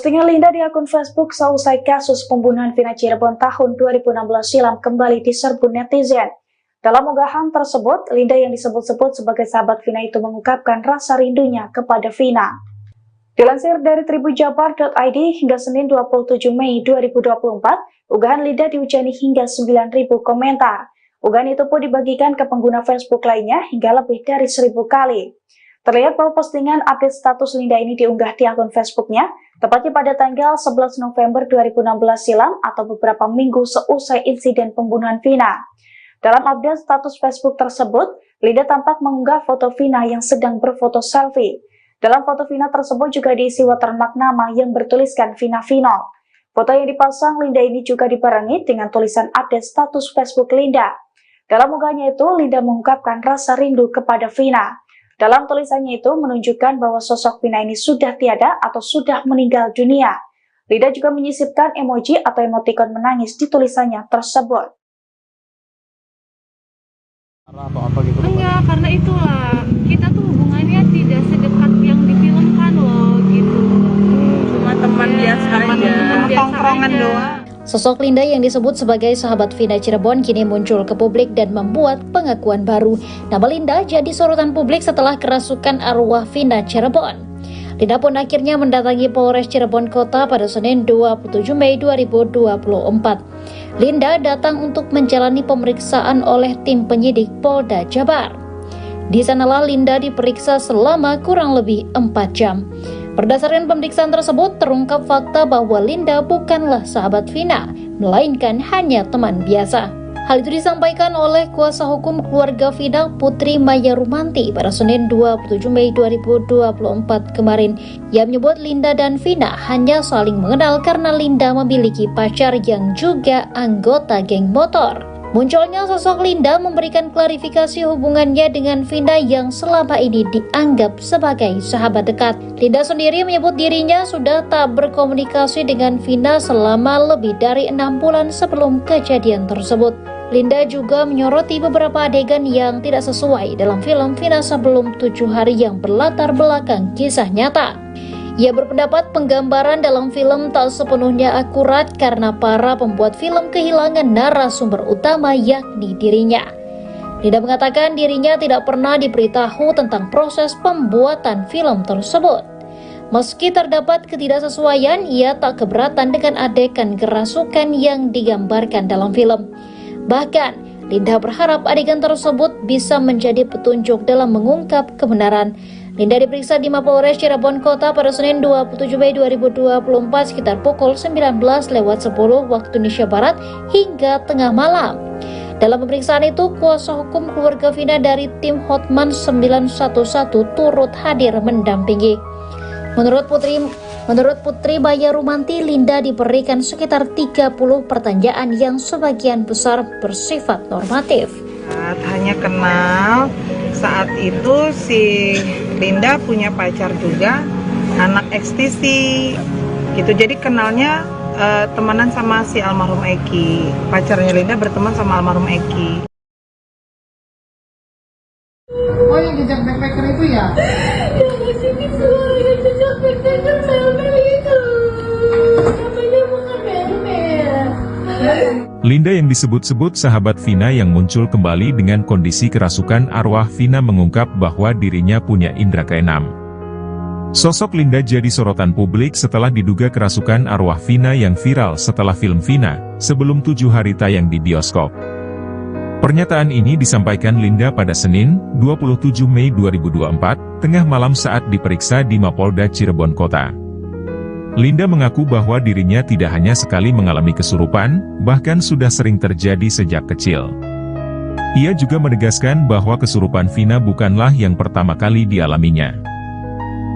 Postingan Linda di akun Facebook seusai kasus pembunuhan Vina Cirebon tahun 2016 silam kembali diserbu netizen. Dalam unggahan tersebut, Linda yang disebut-sebut sebagai sahabat Vina itu mengungkapkan rasa rindunya kepada Vina. Dilansir dari tribunjabar.id hingga Senin 27 Mei 2024, unggahan Linda dihujani hingga 9.000 komentar. Unggahan itu pun dibagikan ke pengguna Facebook lainnya hingga lebih dari 1.000 kali. Terlihat bahwa postingan update status Linda ini diunggah di akun Facebooknya, tepatnya pada tanggal 11 November 2016 silam atau beberapa minggu seusai insiden pembunuhan Vina. Dalam update status Facebook tersebut, Linda tampak mengunggah foto Vina yang sedang berfoto selfie. Dalam foto Vina tersebut juga diisi watermark nama yang bertuliskan Vina Vino. Foto yang dipasang Linda ini juga dibarengi dengan tulisan update status Facebook Linda. Dalam unggahannya itu, Linda mengungkapkan rasa rindu kepada Vina. Dalam tulisannya itu menunjukkan bahwa sosok Vina ini sudah tiada atau sudah meninggal dunia. Linda juga menyisipkan emoji atau emotikon menangis di tulisannya tersebut. Atau apa gitu? Enggak, karena itulah kita tuh hubungannya tidak sedekat yang difilmkan loh gitu. Cuma teman biasa aja, tongkrongan doang. Sosok Linda yang disebut sebagai sahabat Vina Cirebon kini muncul ke publik dan membuat pengakuan baru. Nama Linda jadi sorotan publik setelah kerasukan arwah Vina Cirebon. Linda pun akhirnya mendatangi Polres Cirebon Kota pada Senin 27 Mei 2024. Linda datang untuk menjalani pemeriksaan oleh tim penyidik Polda Jabar. Di sanalah Linda diperiksa selama kurang lebih 4 jam. Berdasarkan pemeriksaan tersebut, terungkap fakta bahwa Linda bukanlah sahabat Vina, melainkan hanya teman biasa. Hal itu disampaikan oleh kuasa hukum keluarga Vina, Putri Maya Rumanti, pada Senin 27 Mei 2024 kemarin. Ia menyebut Linda dan Vina hanya saling mengenal karena Linda memiliki pacar yang juga anggota geng motor. Munculnya sosok Linda memberikan klarifikasi hubungannya dengan Vina yang selama ini dianggap sebagai sahabat dekat. Linda sendiri menyebut dirinya sudah tak berkomunikasi dengan Vina selama lebih dari 6 bulan sebelum kejadian tersebut. Linda juga menyoroti beberapa adegan yang tidak sesuai dalam film Vina sebelum 7 hari yang berlatar belakang kisah nyata. Ia berpendapat penggambaran dalam film tak sepenuhnya akurat karena para pembuat film kehilangan narasumber utama yakni dirinya. Linda mengatakan dirinya tidak pernah diberitahu tentang proses pembuatan film tersebut. Meski terdapat ketidaksesuaian, ia tak keberatan dengan adegan kerasukan yang digambarkan dalam film. Bahkan, Linda berharap adegan tersebut bisa menjadi petunjuk dalam mengungkap kebenaran. Linda diperiksa di Mapolres Cirebon Kota pada Senin 27 Mei 2024 sekitar pukul 19.10 waktu Indonesia Barat hingga tengah malam. Dalam pemeriksaan itu, kuasa hukum keluarga Vina dari tim Hotman 911 turut hadir mendampingi. Menurut Putri Maya Rumanti, Linda diberikan sekitar 30 pertanyaan yang sebagian besar bersifat normatif. Hanya kenal, saat itu si Linda punya pacar juga, anak ekstisi gitu. Jadi kenalnya temenan sama si almarhum Eki. Pacarnya Linda berteman sama almarhum Eki. Oh, yang jejak backpacker itu ya? Yang di sini selalu yang jejak backpacker selfie itu. Namanya bukan Mel. Linda yang disebut-sebut sahabat Vina yang muncul kembali dengan kondisi kerasukan arwah Vina mengungkap bahwa dirinya punya indera keenam. Sosok Linda jadi sorotan publik setelah diduga kerasukan arwah Vina yang viral setelah film Vina, sebelum 7 hari tayang di bioskop. Pernyataan ini disampaikan Linda pada Senin, 27 Mei 2024, tengah malam saat diperiksa di Mapolda Cirebon Kota. Linda mengaku bahwa dirinya tidak hanya sekali mengalami kesurupan, bahkan sudah sering terjadi sejak kecil. Ia juga menegaskan bahwa kesurupan Vina bukanlah yang pertama kali dialaminya.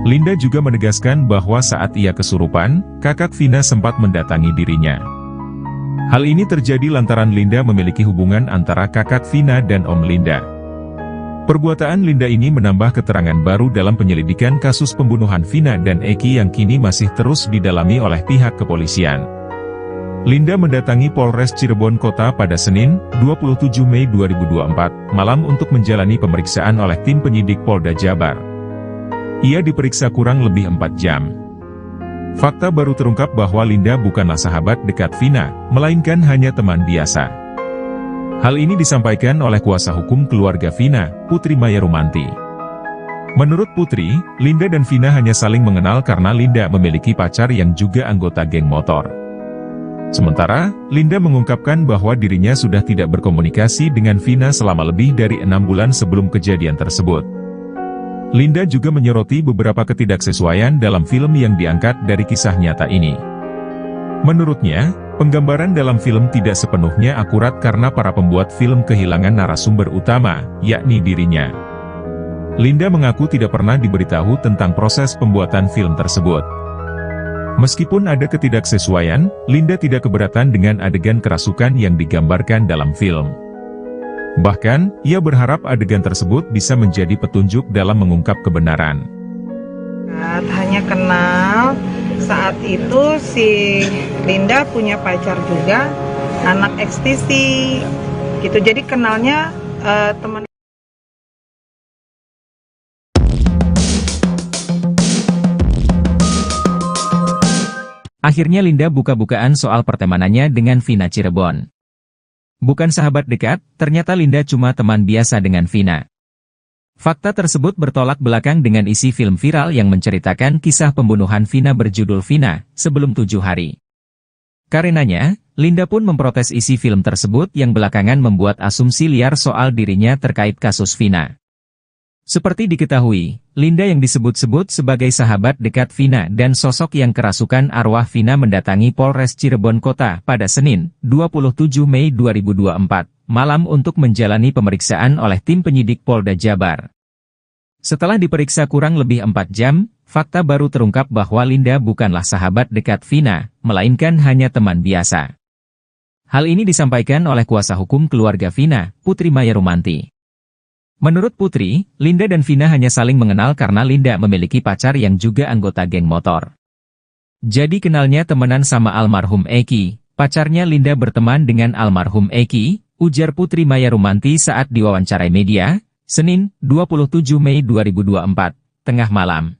Linda juga menegaskan bahwa saat ia kesurupan, kakak Vina sempat mendatangi dirinya. Hal ini terjadi lantaran Linda memiliki hubungan antara kakak Vina dan Om Linda. Perbuatan Linda ini menambah keterangan baru dalam penyelidikan kasus pembunuhan Vina dan Eki yang kini masih terus didalami oleh pihak kepolisian. Linda mendatangi Polres Cirebon Kota pada Senin, 27 Mei 2024, malam untuk menjalani pemeriksaan oleh tim penyidik Polda Jabar. Ia diperiksa kurang lebih 4 jam. Fakta baru terungkap bahwa Linda bukanlah sahabat dekat Vina, melainkan hanya teman biasa. Hal ini disampaikan oleh kuasa hukum keluarga Vina, Putri Maya Rumanti. Menurut Putri, Linda dan Vina hanya saling mengenal karena Linda memiliki pacar yang juga anggota geng motor. Sementara, Linda mengungkapkan bahwa dirinya sudah tidak berkomunikasi dengan Vina selama lebih dari 6 bulan sebelum kejadian tersebut. Linda juga menyoroti beberapa ketidaksesuaian dalam film yang diangkat dari kisah nyata ini. Menurutnya, penggambaran dalam film tidak sepenuhnya akurat karena para pembuat film kehilangan narasumber utama, yakni dirinya. Linda mengaku tidak pernah diberitahu tentang proses pembuatan film tersebut. Meskipun ada ketidaksesuaian, Linda tidak keberatan dengan adegan kerasukan yang digambarkan dalam film. Bahkan, ia berharap adegan tersebut bisa menjadi petunjuk dalam mengungkap kebenaran. Hanya kenal, saat itu si Linda punya pacar juga, anak ekstisi, gitu. Jadi kenalnya teman. Akhirnya Linda buka-bukaan soal pertemanannya dengan Vina Cirebon. Bukan sahabat dekat, ternyata Linda cuma teman biasa dengan Vina. Fakta tersebut bertolak belakang dengan isi film viral yang menceritakan kisah pembunuhan Vina berjudul Vina, sebelum 7 hari. Karenanya, Linda pun memprotes isi film tersebut yang belakangan membuat asumsi liar soal dirinya terkait kasus Vina. Seperti diketahui, Linda yang disebut-sebut sebagai sahabat dekat Vina dan sosok yang kerasukan arwah Vina mendatangi Polres Cirebon Kota pada Senin, 27 Mei 2024, malam untuk menjalani pemeriksaan oleh tim penyidik Polda Jabar. Setelah diperiksa kurang lebih 4 jam, fakta baru terungkap bahwa Linda bukanlah sahabat dekat Vina, melainkan hanya teman biasa. Hal ini disampaikan oleh kuasa hukum keluarga Vina, Putri Maya Rumanti. Menurut Putri, Linda dan Vina hanya saling mengenal karena Linda memiliki pacar yang juga anggota geng motor. Jadi kenalnya temenan sama almarhum Eki, pacarnya Linda berteman dengan almarhum Eki, ujar Putri Maya Rumanti saat diwawancarai media, Senin, 27 Mei 2024, tengah malam.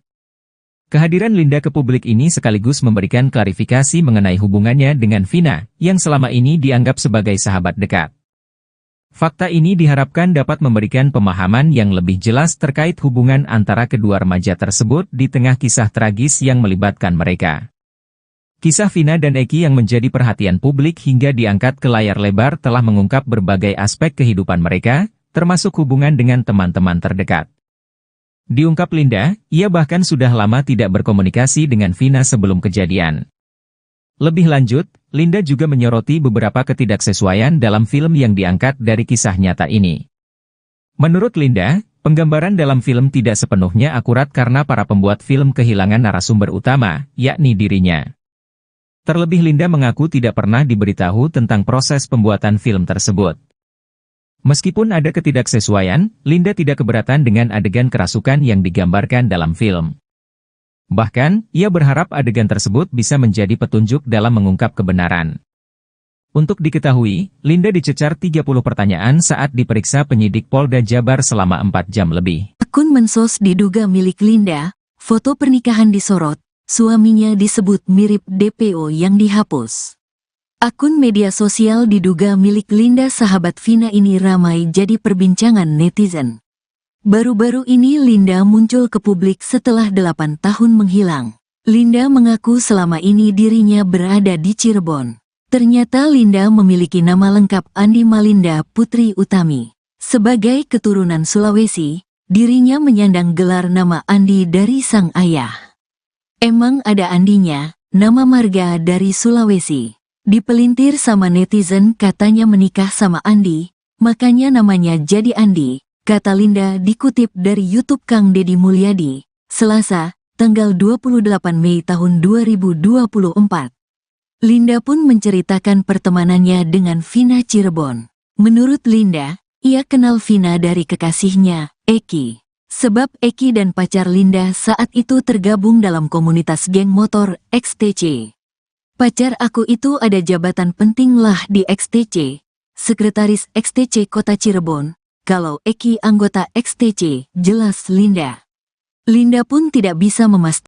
Kehadiran Linda ke publik ini sekaligus memberikan klarifikasi mengenai hubungannya dengan Vina, yang selama ini dianggap sebagai sahabat dekat. Fakta ini diharapkan dapat memberikan pemahaman yang lebih jelas terkait hubungan antara kedua remaja tersebut di tengah kisah tragis yang melibatkan mereka. Kisah Vina dan Eki yang menjadi perhatian publik hingga diangkat ke layar lebar telah mengungkap berbagai aspek kehidupan mereka, termasuk hubungan dengan teman-teman terdekat. Diungkap Linda, ia bahkan sudah lama tidak berkomunikasi dengan Vina sebelum kejadian. Lebih lanjut, Linda juga menyoroti beberapa ketidaksesuaian dalam film yang diangkat dari kisah nyata ini. Menurut Linda, penggambaran dalam film tidak sepenuhnya akurat karena para pembuat film kehilangan narasumber utama, yakni dirinya. Terlebih Linda mengaku tidak pernah diberitahu tentang proses pembuatan film tersebut. Meskipun ada ketidaksesuaian, Linda tidak keberatan dengan adegan kerasukan yang digambarkan dalam film. Bahkan, ia berharap adegan tersebut bisa menjadi petunjuk dalam mengungkap kebenaran. Untuk diketahui, Linda dicecar 30 pertanyaan saat diperiksa penyidik Polda Jabar selama 4 jam lebih. Akun mensos diduga milik Linda, foto pernikahan disorot, suaminya disebut mirip DPO yang dihapus. Akun media sosial diduga milik Linda sahabat Vina ini ramai jadi perbincangan netizen. Baru-baru ini Linda muncul ke publik setelah 8 tahun menghilang. Linda mengaku selama ini dirinya berada di Cirebon. Ternyata Linda memiliki nama lengkap Andi Malinda Putri Utami. Sebagai keturunan Sulawesi, dirinya menyandang gelar nama Andi dari sang ayah. Emang ada Andinya, nama marga dari Sulawesi. Dipelintir sama netizen katanya menikah sama Andi, makanya namanya jadi Andi. Kata Linda dikutip dari YouTube Kang Deddy Mulyadi, Selasa, tanggal 28 Mei tahun 2024. Linda pun menceritakan pertemanannya dengan Vina Cirebon. Menurut Linda, ia kenal Vina dari kekasihnya, Eki. Sebab Eki dan pacar Linda saat itu tergabung dalam komunitas geng motor XTC. Pacar aku itu ada jabatan penting lah di XTC, Sekretaris XTC Kota Cirebon. Kalau Eki anggota XTC, jelas Linda. Linda pun tidak bisa memastikan